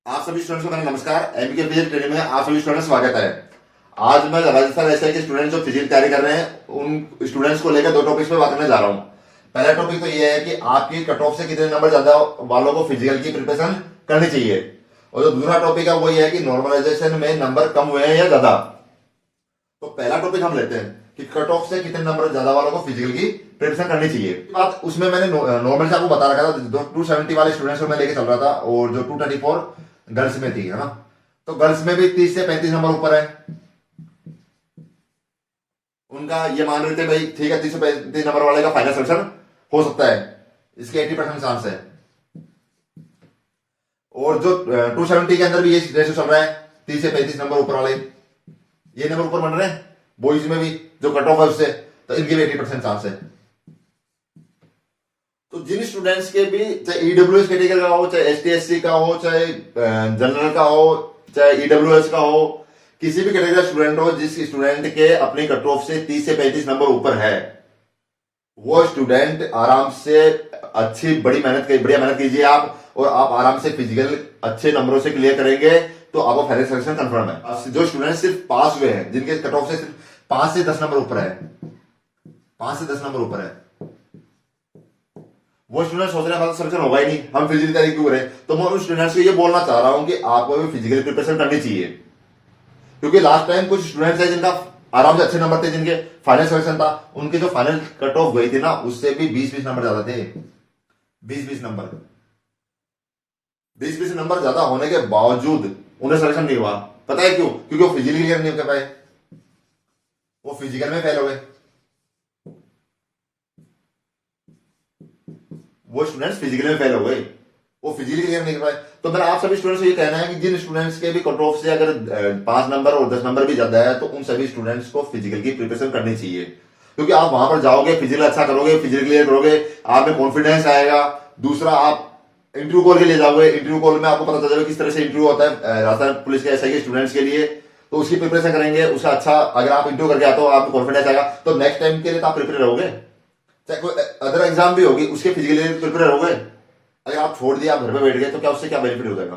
आप सभी स्टूडेंट्स को मेरा नमस्कार। एमके फिजिक्स ट्रेनिंग में आप सभी स्टूडेंट्स स्वागत है। आज मैं राजस्थान एसआई के स्टूडेंट्स जो फिजिक्स तैयारी कर रहे हैं उन स्टूडेंट्स को लेकर दो टॉपिक्स पे बात करने जा रहा हूं। पहला टॉपिक तो ये है कि आपकी कट ऑफ से कितने नंबर ज्यादा वालों को फिजिकल की प्रिपरेशन करनी चाहिए, और जो दूसरा टॉपिक है वो ये है कि नॉर्मलाइजेशन में नंबर कम हुए हैं या ज्यादा। तो पहला टॉपिक हम लेते हैं कि कट ऑफ से कितने नंबर ज्यादा वालों को फिजिकल की प्रिपरेशन करनी चाहिए। बात उसमें मैंने नॉर्मल से आपको बता रखा था, जो 270 वाले स्टूडेंट्स को मैं लेके चल रहा था, और जो 234 गर्ल्स में थी, है ना। तो गर्ल्स में भी 30 से 35 नंबर ऊपर है उनका। ये मान रहे थे भाई ठीक है 30 से 35 नंबर वाले का फाइनल सिलेक्शन हो सकता है, इसके 80% चांस है। और जो 270 के अंदर भी ये रेशो चल रहा है, 30 से 35 नंबर ऊपर वाले ये नंबर ऊपर बन रहे हैं। बॉयज में भी जो कट ऑफ है उससे, तो इनके भी 80% चांस है। तो जिन स्टूडेंट्स के भी, चाहे ईडब्ल्यूएस कैटेगरी का हो, चाहे एसटी/एससी का हो, चाहे जनरल का हो, चाहे ईडब्ल्यूएस का हो, किसी भी कैटेगरी का स्टूडेंट हो, जिस स्टूडेंट के अपनी कट ऑफ से 30 से 35 नंबर ऊपर है, वो स्टूडेंट आराम से अच्छी बढ़िया मेहनत कीजिए आप, और आप आराम से फिजिकल अच्छे नंबरों से क्लियर करेंगे तो आपको फाइनल सिलेक्शन कंफर्म है। जो स्टूडेंट सिर्फ पास हुए हैं, जिनके कट ऑफ से सिर्फ 5 से 10 नंबर ऊपर है, 5 से 10 नंबर ऊपर है, वो स्टूडेंट सोच रहे हैं सिलेक्शन होगा ही नहीं, हम फिजिकल तैयारी क्यों करें। तो मैं उन स्टूडेंट्स को ये बोलना चाह रहा हूं कि आपको भी फिजिकल प्रिपरेशन करनी चाहिए, क्योंकि लास्ट टाइम कुछ स्टूडेंट्स हैं जिनका आराम से अच्छे नंबर थे, जिनके फाइनल सिलेक्शन था, उनके जो फाइनल कट ऑफ गई थी ना, उससे भी 20-20 नंबर ज्यादा थे। 20-20 नंबर ज्यादा होने के बावजूद उन्हें सिलेक्शन नहीं हुआ। पता है क्यों? क्योंकि वो फिजिकली क्लियर नहीं कर पाए, वो फिजिकल में फेल हो गए। वो स्टूडेंट्स फिजिकली में फेल हो गए, वो फिजिकली क्लियर नहीं कर पाए। तो मेरा आप सभी स्टूडेंट्स को ये कहना है कि जिन स्टूडेंट्स के भी कट ऑफ से अगर 5 नंबर और 10 नंबर भी ज्यादा है, तो उन सभी स्टूडेंट्स को फिजिकल की प्रिपरेशन करनी चाहिए। क्योंकि आप वहां पर जाओगे, फिजिकल अच्छा करोगे, फिजिकल क्लियर करोगे, आप में कॉन्फिडेंस आएगा। दूसरा, आप इंटरव्यू कॉल के लिए जाओगे, इंटरव्यू कॉल में आपको पता चल जाएगा किस तरह से इंटरव्यू होता है राजस्थान पुलिस के एसआई के स्टूडेंट्स के लिए। तो उसकी प्रिपरेशन करेंगे, उसका अच्छा अगर आप इंटरव्यू करके आते हो, आपको कॉन्फिडेंस आएगा, तो नेक्स्ट टाइम के लिए तो आप प्रिपेयर रहोगे। चाहे कोई अदर एग्जाम भी होगी, उसके फिजिकली प्रिपेयर रहोगे। अगर आप छोड़ दिया, आप घर पे बैठ गए, तो क्या उससे क्या बेनिफिट हो जाएगा।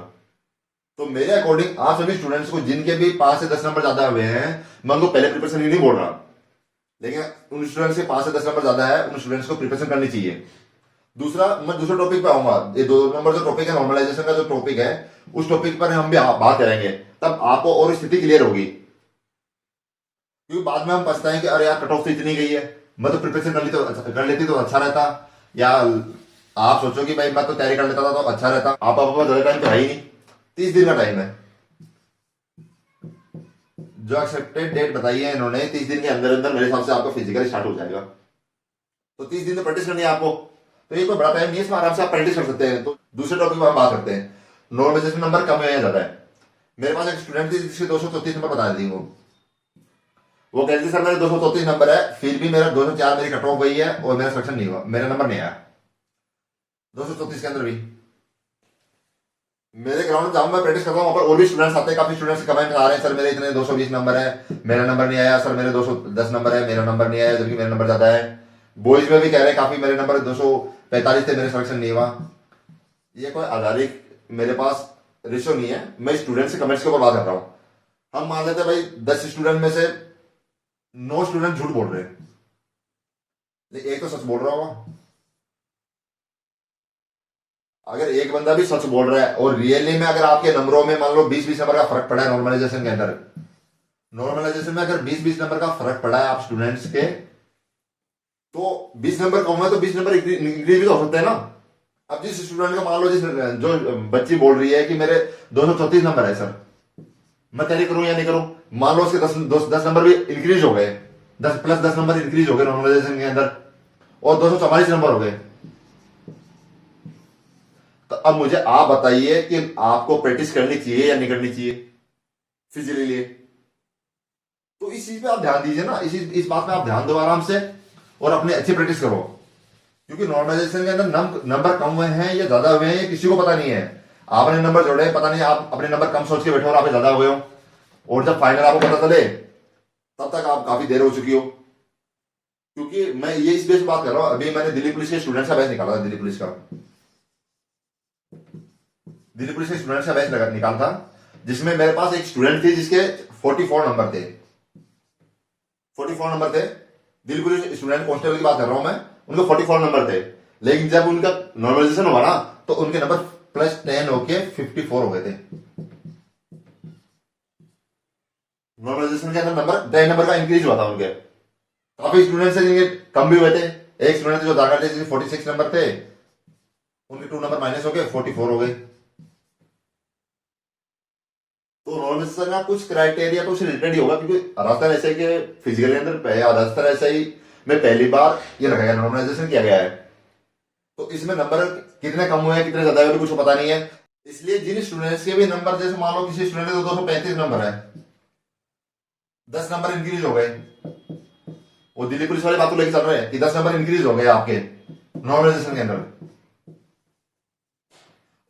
तो मेरे अकॉर्डिंग आप सभी स्टूडेंट्स को जिनके भी 5 से 10 नंबर ज्यादा हुए हैं, मैं उनको पहले प्रिपरेशन ही नहीं बोल रहा, लेकिन उन स्टूडेंट्स के 5 से 10 नंबर ज्यादा है, उन स्टूडेंट्स को प्रिपरेशन करनी चाहिए। दूसरा, मैं दूसरे टॉपिक पे आऊंगा। ये 2 नंबर जो टॉपिक है, नॉर्मलाइजेशन का जो टॉपिक है, उस टॉपिक पर हम भी बात करेंगे, तब आपको और स्थिति क्लियर होगी। क्योंकि बाद में हम पछताएं कि अरे यार कट ऑफ तो इतनी गई है, मैं तो प्रिपरेशन कर लेती तो अच्छा रहता। या आप सोचो कि भाई मैं तो तैयारी कर लेता था तो अच्छा रहता। आप ज्यादा टाइम तो है ही नहीं, 30 दिन का टाइम है। जो एक्सेप्टेड डेट बताई है इन्होंने, 30 दिन के अंदर अंदर मेरे हिसाब से आपका फिजिकल स्टार्ट हो जाएगा। तो 30 दिन तो प्रैक्टिस करनी है आपको, तो ये कोई बड़ा टाइम नहीं है, इसमें आराम से आप प्रैक्टिस कर सकते हैं। तो दूसरे टॉपिक पर हम बात करते हैं, नॉर्मलाइजेशन नंबर कम है या ज्यादा है। मेरे पास एक स्टूडेंट थी जिसके 234 नंबर बता दी। वो कहती थी सर मेरे 234 नंबर है, फिर भी मेरा 204 मेरी कट ऑफ गई है और मेरा सिलेक्शन नहीं हुआ, मेरा नंबर नहीं आया 234 के अंदर भी। मेरे ग्राउंड में जाऊँ, मैं प्रैक्टिस करता हूँ, वहां पर और भी स्टूडेंट्स आते हैं, काफी स्टूडेंट्स कमेंट आ रहे हैं, सर मेरे इतने 220 नंबर है, मेरा नंबर नहीं आया, सर मेरे 210 नंबर है, मेरा नंबर नहीं आया, जबकि मेरा नंबर ज्यादा है। बॉयज में भी कह रहे हैं काफी, मेरे नंबर 245 थे, मेरे सिलेक्शन नहीं हुआ। ये कोई आधारित मेरे पास रेशो नहीं है, मैं स्टूडेंट से कमेंट्स के ऊपर बात कर रहा हूँ। हम मान लेते हैं भाई 10 स्टूडेंट में से 9 स्टूडेंट झूठ बोल रहे हैं, लेकिन एक तो सच बोल रहा होगा। अगर एक बंदा भी सच बोल रहा है, और रियली में अगर आपके नंबरों में मान लो 20-20 नंबर का फर्क पड़ा है नॉर्मलाइजेशन के अंदर, नॉर्मलाइजेशन में अगर 20-20 नंबर का फर्क पड़ा है आप स्टूडेंट्स के, तो 20 नंबर कम है तो 20 नंबर इंक्रीज भी तो हो सकते हैं ना। अब जिस स्टूडेंट का मान लो, जो बच्ची बोल रही है कि मेरे 234 नंबर है सर, मैं तैयारी करूं या नहीं करूं, मान लो उसके 10 नंबर भी इंक्रीज हो गए, 10 प्लस 10 नंबर इंक्रीज हो गए नॉर्मलाइजेशन के अंदर, और 244 नंबर हो गए। तो अब मुझे आप बताइए कि आपको प्रैक्टिस करनी चाहिए या नहीं करनी चाहिए फिजिकली लिए। तो इस चीज पे आप ध्यान दीजिए ना, इस बात पे आप ध्यान दो आराम से, और अपनी अच्छी प्रैक्टिस करो। क्योंकि नॉर्मलाइजेशन के अंदर नंबर कम हुए हैं या ज्यादा हुए हैं, ये किसी को पता नहीं है। आपने नंबर जोड़े, पता नहीं आप अपने नंबर कम सोच के बैठे और आप ज्यादा हुए हो, और जब फाइनल आपको पता चले तब तक आप काफी देर हो चुकी हो। क्योंकि मैं ये इस बेस बात कर रहा हूं, अभी मैंने दिल्ली पुलिस के स्टूडेंट्स का बैच निकाला था, दिल्ली पुलिस का। दिल्ली पुलिस के स्टूडेंट्स का बैच निकाला था, जिसमें मेरे पास एक स्टूडेंट थी जिसके 44 नंबर थे। 44 नंबर थे। दिल्ली पुलिस स्टूडेंट कांस्टेबल की बात कर रहा हूं मैं, उनके 44 नंबर थे। लेकिन जब उनका नॉर्मलाइजेशन हुआ ना तो उनके नंबर +10 होके 54 हो गए थे। नॉर्मलाइजेशन के अंदर नंबर 10 नंबर का इंक्रीज हुआ था उनके। काफी स्टूडेंट्स जिनके कम भी हुए थे। एक स्टूडेंट जो दाखिला थे जिनके 46 नंबर थे, उनके 2 नंबर माइनस हो गए, 44 हो गए। तो नॉर्मलाइजेशन का कुछ क्राइटेरिया तो उससे रिलेटेड ही होगा, क्योंकि राजस्थान ऐसे कि फिजिकल के अंदर राजस्थान ऐसा ही में पहली बार ये रखा गया, नॉर्मलाइजेशन किया गया है। तो इसमें नंबर कितने कम हुए हैं कितने ज्यादा हुए कुछ पता नहीं है। इसलिए जिन स्टूडेंट्स के भी नंबर, जैसे मान लो किसी स्टूडेंट के 235 नंबर है, 10 नंबर इंक्रीज हो गए, वो दिल्ली पुलिस वाली बात तो लेके चल रहे हैं कि 10 नंबर इंक्रीज हो गए आपके नॉर्मलाइजेशन के अंदर,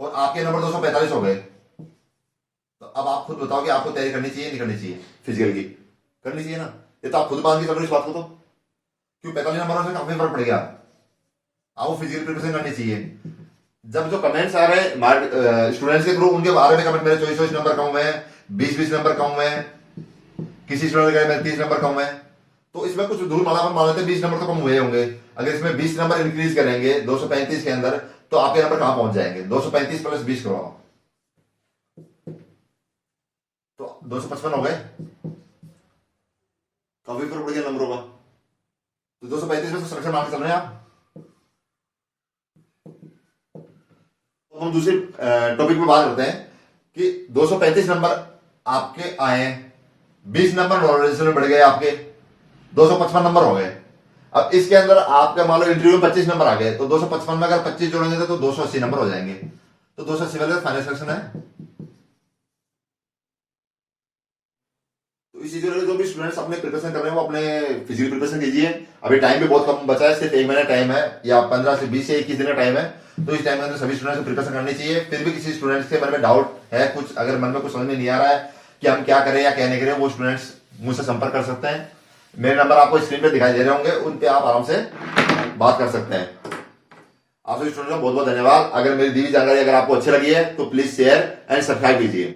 और आपके नंबर 245 हो गए। तो अब आप खुद बताओ कि आपको तैयारी करनी चाहिए नहीं करनी चाहिए? फिजिकल की करनी चाहिए ना। ये तो आप खुद मान के चल रहे हो इस बात को, तो क्यों 45 नंबरों से काफी फर्क पड़ गया। आपको फिजिकल प्रिपरेशन करनी चाहिए। जब जो कमेंट्स आ रहे हैं स्टूडेंट्स के थ्रू, उनके बारे में कमेंट, मेरे 24 नंबर कम हुए हैं, 20 नंबर कम हुए हैं, किसी स्टूडेंट के मेरे 30 नंबर कम हुए हैं। तो इसमें कुछ धूल माला मान लेते हैं 20 नंबर तो कम हुए होंगे। अगर इसमें 20 नंबर इंक्रीज करेंगे 235 के अंदर, तो आपके नंबर कहां पहुंच जाएंगे? 235 + 20 करो, तो 255 हो गए। काफी फर्क पड़ गया नंबरों का। तो 235 में तो संरक्षण मान के चल रहे हैं आप। तो हम दूसरे टॉपिक पे बात करते हैं कि 235 नंबर आपके आए, 20 नंबर नॉर्मलाइजेशन में बढ़ गए, आपके 255 नंबर हो गए। अब इसके अंदर आपका मान लो इंटरव्यू में 25 नंबर आ गए, तो 255 में अगर 25 जोड़ेंगे तो 280 नंबर हो जाएंगे। तो 280 वाले फाइनल सिलेक्शन है। तो इसी तरह जो भी स्टूडेंट्स अपने प्रिपरेशन कर रहे हैं वो अपने फिजिकल प्रिपरेशन कीजिए। अभी टाइम भी बहुत कम बचा है, सिर्फ 1 महीना टाइम है, या 15 से 20 से 21 दिन का टाइम है। तो इस टाइम के अंदर सभी स्टूडेंट्स को प्रिपरेशन करनी चाहिए। फिर भी किसी स्टूडेंट्स के मन में डाउट है, कुछ अगर मन में कुछ समझ में नहीं आ रहा है कि हम क्या करें या क्या नहीं करें, वो स्टूडेंट्स मुझसे संपर्क कर सकते हैं। मेरे नंबर आपको स्क्रीन पे दिखाई दे रहे होंगे, उन पे आप आराम से बात कर सकते हैं। आप सभी स्टूडेंट का बहुत बहुत धन्यवाद। अगर मेरी दी हुई जानकारी अगर आपको अच्छी लगी है तो प्लीज शेयर एंड सब्सक्राइब कीजिए।